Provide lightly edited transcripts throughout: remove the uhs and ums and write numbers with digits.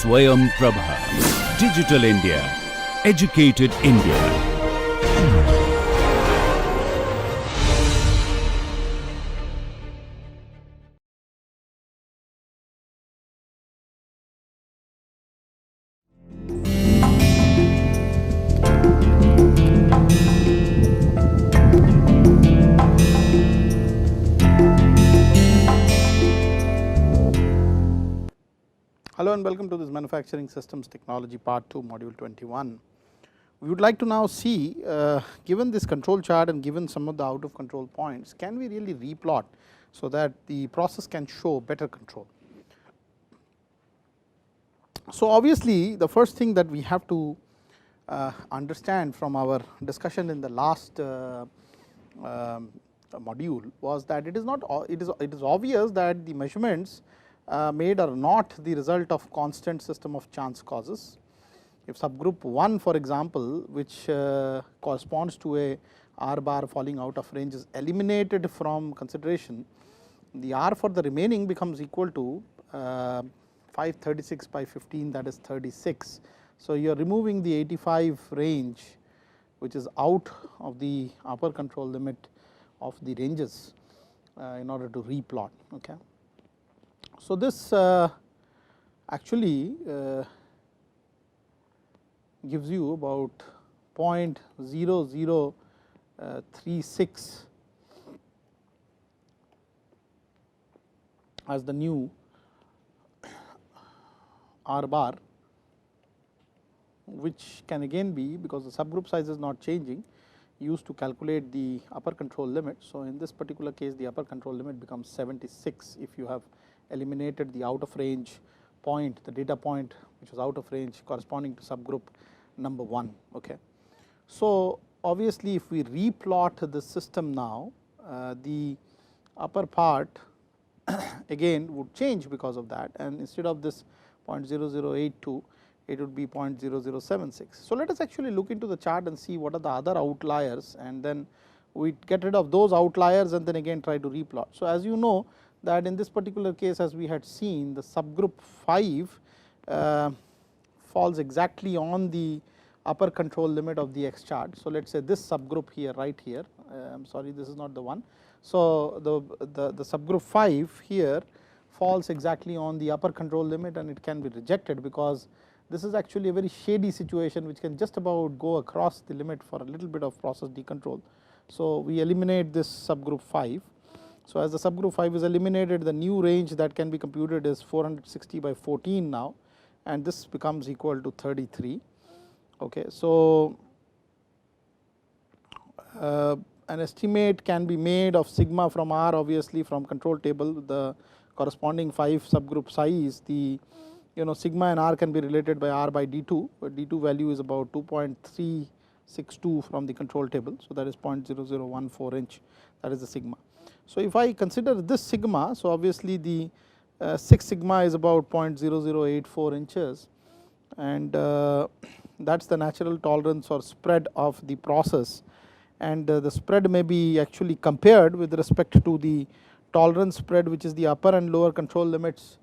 SwayamPrabha. Digital India. Educated India. Hello and welcome to this Manufacturing Systems Technology Part 2 Module 21. We would like to now see, given this control chart and given some of the out of control points, can we really replot so that the process can show better control. So obviously the first thing that we have to understand from our discussion in the last module was that it is not, it is obvious that the measurements made are not the result of constant system of chance causes. If subgroup 1 for example, which corresponds to a R bar falling out of range, is eliminated from consideration, the R for the remaining becomes equal to 536 by 15, that is 36. So you are removing the 85 range, which is out of the upper control limit of the ranges in order to replot. Okay. So this actually gives you about 0.0036 as the new R bar, which can again be, because the subgroup size is not changing, used to calculate the upper control limit. So in this particular case the upper control limit becomes 76 if you have eliminated the out of range point, the data point which was out of range corresponding to subgroup number 1. Okay. So obviously if we replot the system now, the upper part again would change because of that, and instead of this 0.0082 it would be 0.0076. So let us actually look into the chart and see what are the other outliers, and then we get rid of those outliers and then again try to replot. So as you know that in this particular case, as we had seen, the subgroup 5 falls exactly on the upper control limit of the X chart. So let us say this subgroup here, right here, I am sorry, this is not the one. So the subgroup 5 here falls exactly on the upper control limit, and it can be rejected because this is actually a very shady situation which can just about go across the limit for a little bit of process decontrol. So we eliminate this subgroup 5. So as the subgroup 5 is eliminated, the new range that can be computed is 460 by 14 now, and this becomes equal to 33. Okay. So an estimate can be made of sigma from R, obviously from control table, the corresponding 5 subgroup size, the sigma and R can be related by R by D2, but D2 value is about 2.362 from the control table. So that is 0.0014 inch, that is the sigma. So if I consider this sigma, so obviously the 6 sigma is about 0.0084 inches, and that is the natural tolerance or spread of the process, and the spread may be actually compared with respect to the tolerance spread, which is the upper and lower control limits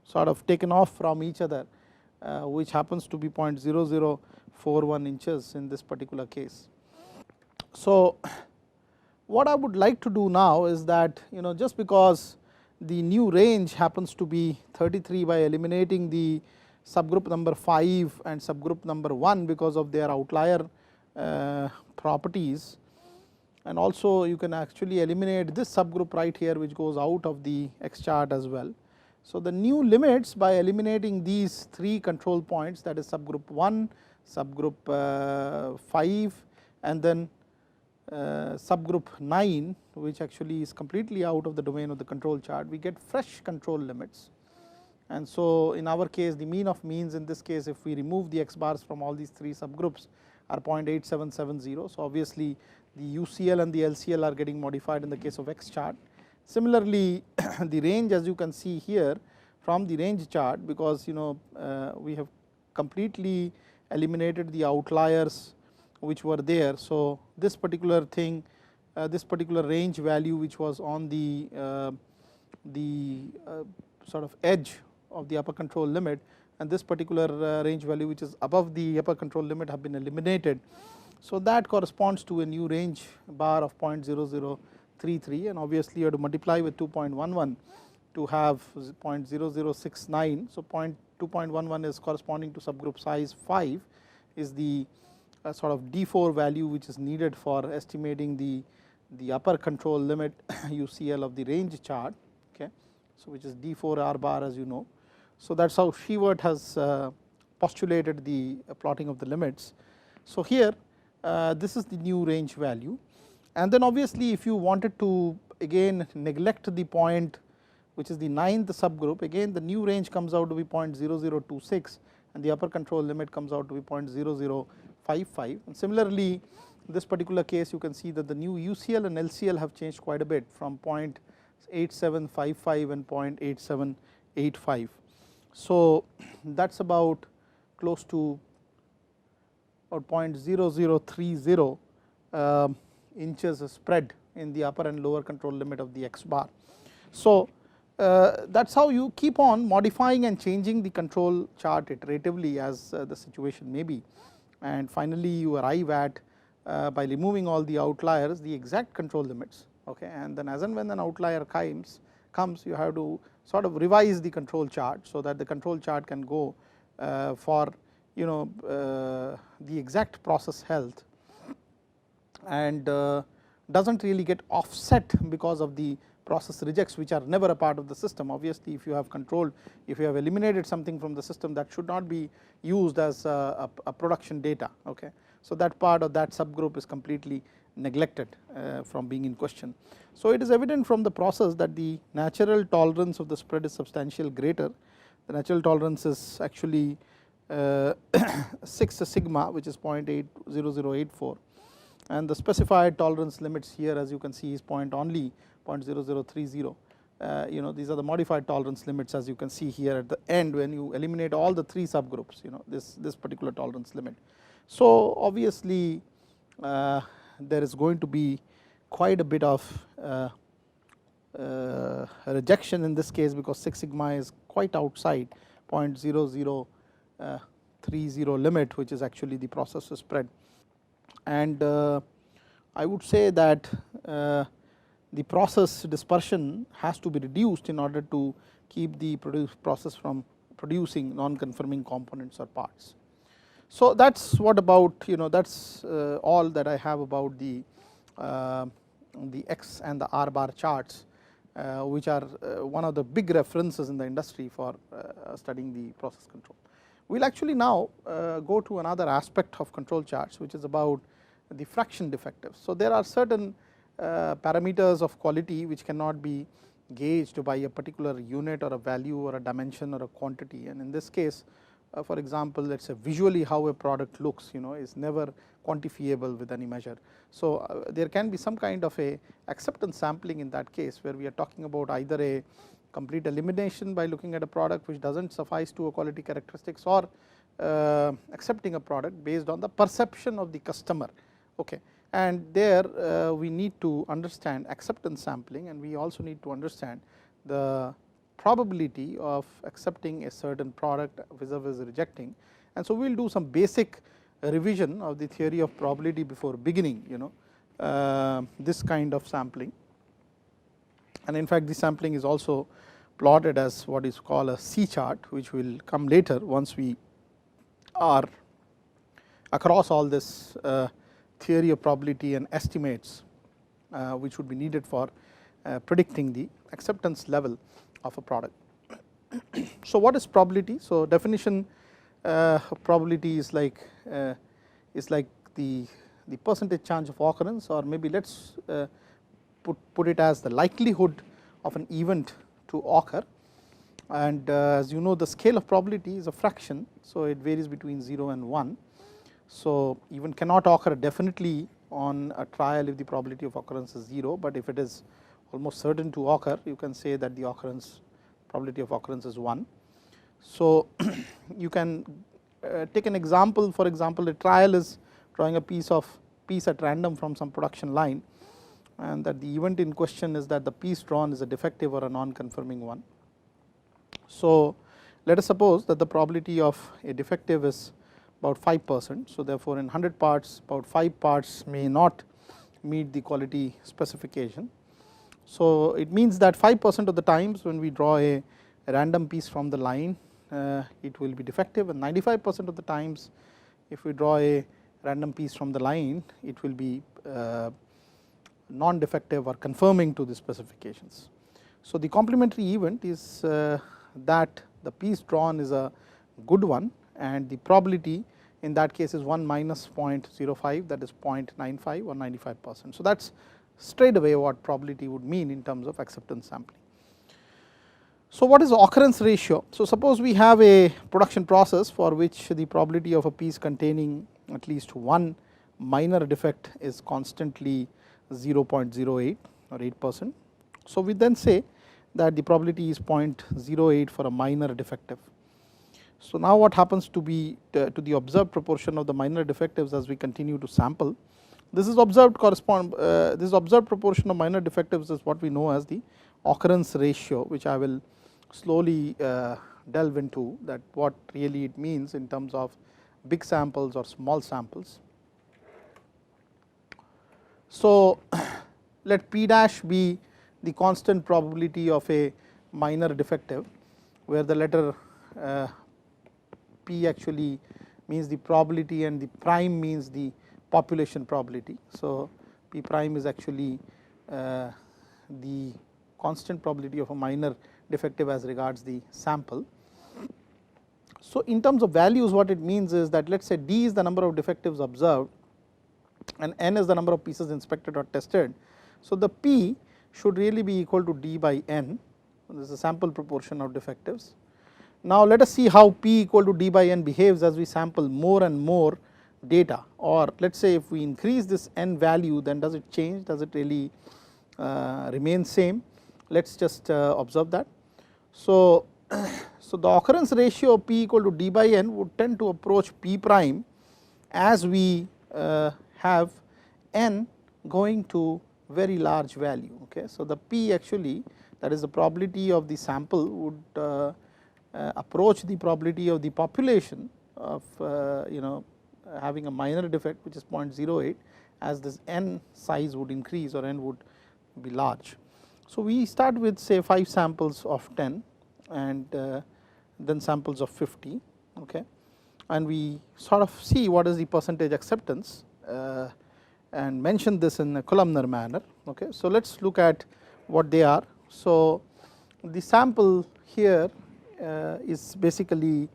sort of taken off from each other, which happens to be 0.0041 inches in this particular case. So what I would like to do now is that just because the new range happens to be 33 by eliminating the subgroup number 5 and subgroup number 1 because of their outlier properties, and also you can actually eliminate this subgroup right here which goes out of the X chart as well. So the new limits by eliminating these 3 control points, that is subgroup 1, subgroup 5 and then subgroup 9, which actually is completely out of the domain of the control chart, we get fresh control limits. And so in our case the mean of means in this case, if we remove the X bars from all these 3 subgroups, are 0.8770. So obviously the UCL and the LCL are getting modified in the case of X chart. Similarly the range, as you can see here from the range chart, because we have completely eliminated the outliers which were there. So this particular thing, this particular range value which was on the sort of edge of the upper control limit, and this particular range value which is above the upper control limit have been eliminated. So that corresponds to a new range bar of 0.0033, and obviously you have to multiply with 2.11 to have 0.0069. So 2.11 is corresponding to subgroup size 5, is the sort of D4 value which is needed for estimating the upper control limit UCL of the range chart, okay. So which is D4 R bar, as you know. So that is how Shewart has postulated the plotting of the limits. So here this is the new range value, and then obviously if you wanted to again neglect the point which is the 9th subgroup, again the new range comes out to be 0.0026 and the upper control limit comes out to be 0.0055, and similarly in this particular case you can see that the new UCL and LCL have changed quite a bit from 0.8755 and 0.8785. So that is about close to about 0.0030 inches spread in the upper and lower control limit of the X bar. So that is how you keep on modifying and changing the control chart iteratively as the situation may be, and finally you arrive at by removing all the outliers the exact control limits, okay. And then as and when an outlier comes you have to sort of revise the control chart so that the control chart can go for the exact process health and does not really get offset because of the process rejects which are never a part of the system. Obviously if you have controlled, if you have eliminated something from the system, that should not be used as a production data, okay. So that part of that subgroup is completely neglected from being in question. So it is evident from the process that the natural tolerance of the spread is substantially greater. The natural tolerance is actually 6 sigma, which is 0.80084, and the specified tolerance limits here as you can see is only 0.0030. These are the modified tolerance limits as you can see here at the end when you eliminate all the 3 subgroups, this particular tolerance limit. So obviously there is going to be quite a bit of rejection in this case because 6 sigma is quite outside 0.0030 limit, which is actually the process spread. And I would say that the process dispersion has to be reduced in order to keep the process from producing non-conforming components or parts. So that is what about that is all that I have about the X and the R bar charts, which are one of the big references in the industry for studying the process control. We will actually now go to another aspect of control charts, which is about the fraction defectives. So there are certain parameters of quality which cannot be gauged by a particular unit or a value or a dimension or a quantity, and in this case for example let us say visually how a product looks is never quantifiable with any measure. So there can be some kind of a acceptance sampling in that case where we are talking about either a complete elimination by looking at a product which does not suffice to a quality characteristics, or accepting a product based on the perception of the customer, okay. And there we need to understand acceptance sampling, and we also need to understand the probability of accepting a certain product vis-a-vis rejecting. And so we will do some basic revision of the theory of probability before beginning this kind of sampling. And in fact this sampling is also plotted as what is called a C chart, which will come later once we are across all this theory of probability and estimates which would be needed for predicting the acceptance level of a product. So what is probability? So definition of probability is like the percentage chance of occurrence, or maybe let us put it as the likelihood of an event to occur. And as you know, the scale of probability is a fraction, so it varies between 0 and 1. So event cannot occur definitely on a trial if the probability of occurrence is 0, but if it is almost certain to occur, you can say that the probability of occurrence is 1. So you can take an example. For example, a trial is drawing a piece at random from some production line, and that the event in question is that the piece drawn is a defective or a non-conforming one. So let us suppose that the probability of a defective is about 5%. So, therefore, in 100 parts about 5 parts may not meet the quality specification. So, it means that 5% of the times when we draw a random piece from the line it will be defective, and 95% of the times if we draw a random piece from the line it will be non defective or conforming to the specifications. So, the complementary event is that the piece drawn is a good one, and the probability in that case is 1 minus 0.05, that is 0.95 or 95%. So, that is straight away what probability would mean in terms of acceptance sampling. So, what is the occurrence ratio? So, suppose we have a production process for which the probability of a piece containing at least one minor defect is constantly 0.08 or 8%. So, we then say that the probability is 0.08 for a minor defective. So, now what happens to be to the observed proportion of the minor defectives as we continue to sample. This is observed this observed proportion of minor defectives is what we know as the occurrence ratio, which I will slowly delve into, that what really it means in terms of big samples or small samples. So, let P dash be the constant probability of a minor defective, where the letter P actually means the probability and the prime means the population probability. So, P prime is actually the constant probability of a minor defective as regards the sample. So, in terms of values what it means is that let us say D is the number of defectives observed and N is the number of pieces inspected or tested. So, the P should really be equal to D by N, this is the sample proportion of defectives. Now, let us see how P equal to D by N behaves as we sample more and more data, or let us say if we increase this N value, then does it change, does it really remain same. Let us just observe that. So, the occurrence ratio of P equal to D by N would tend to approach P prime as we have N going to very large value. Okay. So, the P actually, that is the probability of the sample, would approach the probability of the population of having a minor defect, which is 0.08, as this N size would increase or N would be large. So, we start with say 5 samples of 10 and then samples of 50, okay, and we sort of see what is the percentage acceptance and mention this in a columnar manner. Okay. So, let us look at what they are. So, the sample here is basically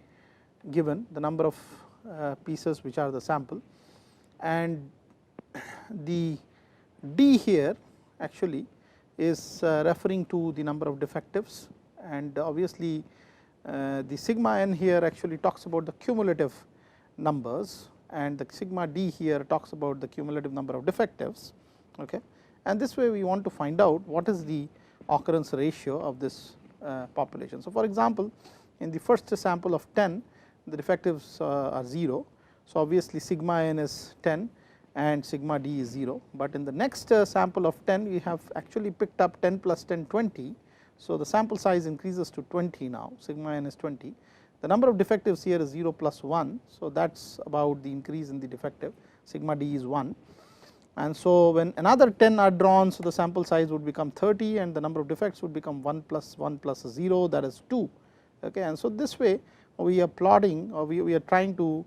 given the number of pieces which are the sample, and the D here actually is referring to the number of defectives, and obviously the sigma n here actually talks about the cumulative numbers, and the sigma d here talks about the cumulative number of defectives. Okay. And this way we want to find out what is the occurrence ratio of this population. So, for example, in the first sample of 10 the defectives are 0. So, obviously sigma n is 10 and sigma d is 0, but in the next sample of 10 we have actually picked up 10 plus 10 20. So, the sample size increases to 20 now, sigma n is 20. The number of defectives here is 0 plus 1. So, that is about the increase in the defective, sigma d is 1. And so, when another 10 are drawn, so the sample size would become 30 and the number of defects would become 1 plus 0, that is 2. Okay. And so, this way we are plotting, or we are trying to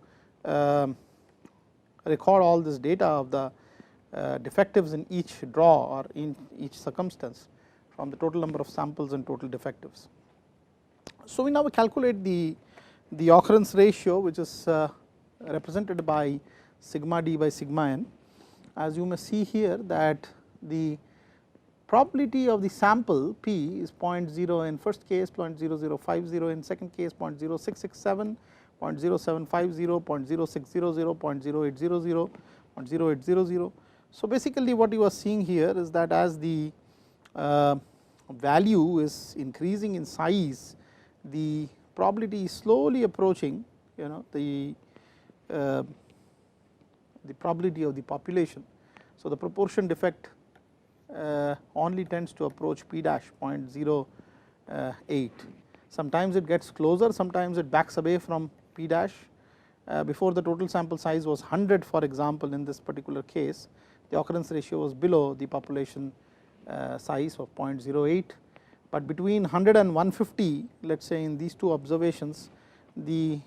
record all this data of the defectives in each draw or in each circumstance from the total number of samples and total defectives. So, we now calculate the occurrence ratio, which is represented by sigma d by sigma n. As you may see here that the probability of the sample P is 0.0 in first case, 0.0050 in second case, 0.0667, 0.0750, 0.0600, 0.0800, 0.0800. So, basically what you are seeing here is that as the value is increasing in size, the probability is slowly approaching the probability of the population. So, the proportion defect only tends to approach P dash 0.08, sometimes it gets closer, sometimes it backs away from p dash. Before the total sample size was 100, for example, in this particular case the occurrence ratio was below the population size of 0.08, but between 100 and 150, let us say in these two observations, the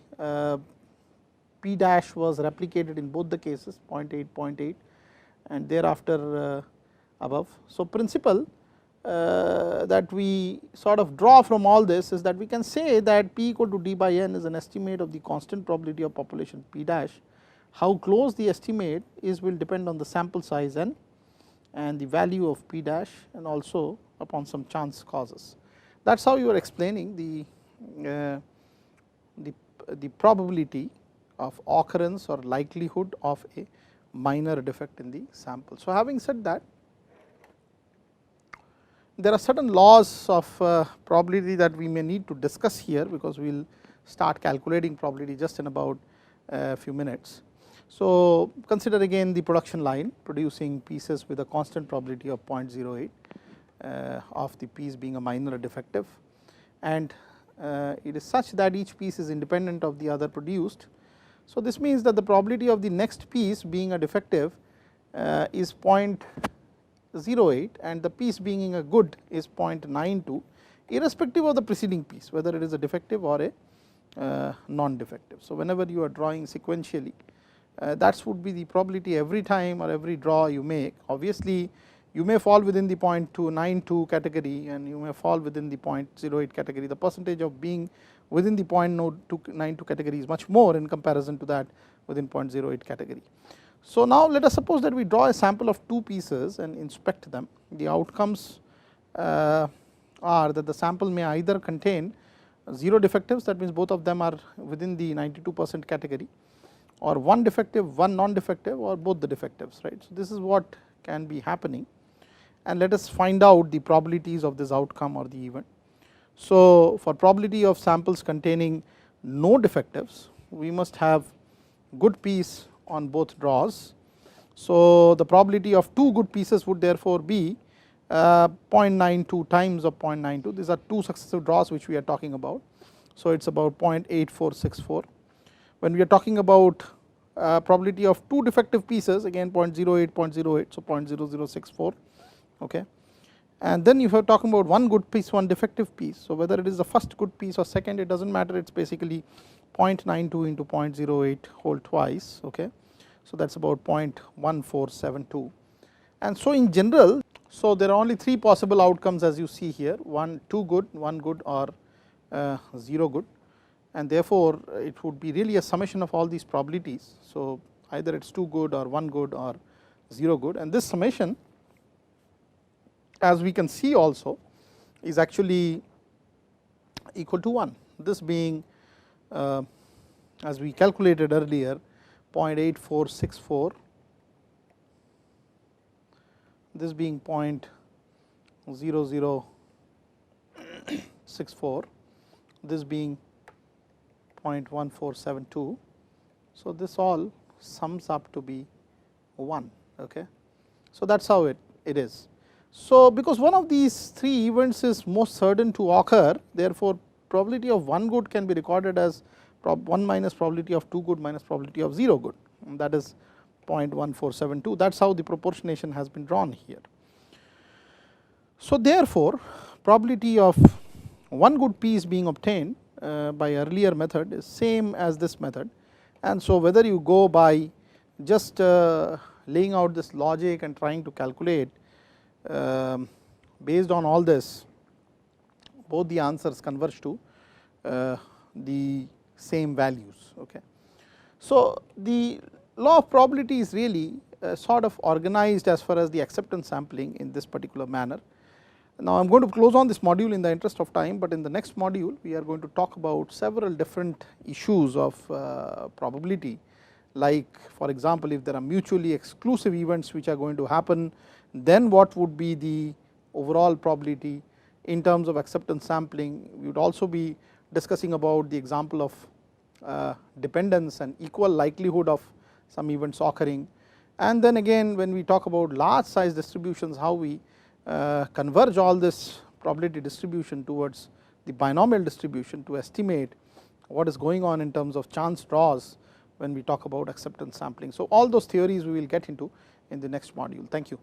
p dash was replicated in both the cases 0.8, 0.8 and thereafter above. So principle that we sort of draw from all this is that we can say that p equal to d by n is an estimate of the constant probability of population p dash. How close the estimate is will depend on the sample size n and the value of p dash and also upon some chance causes. That is how you are explaining the probability of occurrence or likelihood of a minor defect in the sample. So having said that, there are certain laws of probability that we may need to discuss here, because we will start calculating probability just in about a few minutes. So consider again the production line producing pieces with a constant probability of 0.08 of the piece being a minor or defective, and it is such that each piece is independent of the other produced. So this means that the probability of the next piece being a defective is 0.08 and the piece being a good is 0.92, irrespective of the preceding piece, whether it is a defective or a non-defective. So whenever you are drawing sequentially, that would be the probability every time or every draw you make. Obviously you may fall within the 0.292 category and you may fall within the 0.08 category. The percentage of being within the 0.292 category is much more in comparison to that within 0.08 category. So now let us suppose that we draw a sample of 2 pieces and inspect them. The outcomes are that the sample may either contain 0 defectives, that means both of them are within the 92% category, or 1 defective, 1 non-defective, or both the defectives, right. So this is what can be happening, and let us find out the probabilities of this outcome or the event. So for probability of samples containing no defectives, we must have good piece on both draws. So the probability of 2 good pieces would therefore be 0.92 times of 0.92. These are 2 successive draws which we are talking about. So it is about 0.8464. When we are talking about probability of 2 defective pieces, again 0.08, 0.08, so 0.0064, okay. And then if you are talking about 1 good piece, 1 defective piece, so whether it is the first good piece or second, it does not matter, it is basically 0.92 into 0.08 whole twice, okay. So that is about 0.1472, and so in general, so there are only 3 possible outcomes as you see here, 2 good, 1 good, or 0 good, and therefore it would be really a summation of all these probabilities. So either it is 2 good or 1 good or 0 good, and this summation, as we can see also, is actually equal to 1, this being as we calculated earlier 0.8464, this being 0.0064, this being 0.1472. So this all sums up to be 1, okay. So that is how it is. So because one of these 3 events is most certain to occur, therefore probability of 1 good can be recorded as 1 minus probability of 2 good minus probability of 0 good, and that is 0.1472. That is how the proportionation has been drawn here. So therefore probability of 1 good piece being obtained by earlier method is same as this method, and so whether you go by just laying out this logic and trying to calculate based on all this, both the answers converge to the same values, okay. So the law of probability is really sort of organized as far as the acceptance sampling in this particular manner. Now I am going to close on this module in the interest of time, but in the next module we are going to talk about several different issues of probability, like for example if there are mutually exclusive events which are going to happen, then what would be the overall probability in terms of acceptance sampling. We would also be discussing about the example of dependence and equal likelihood of some events occurring, and then again when we talk about large size distributions, how we converge all this probability distribution towards the binomial distribution to estimate what is going on in terms of chance draws when we talk about acceptance sampling. So, all those theories we will get into in the next module. Thank you.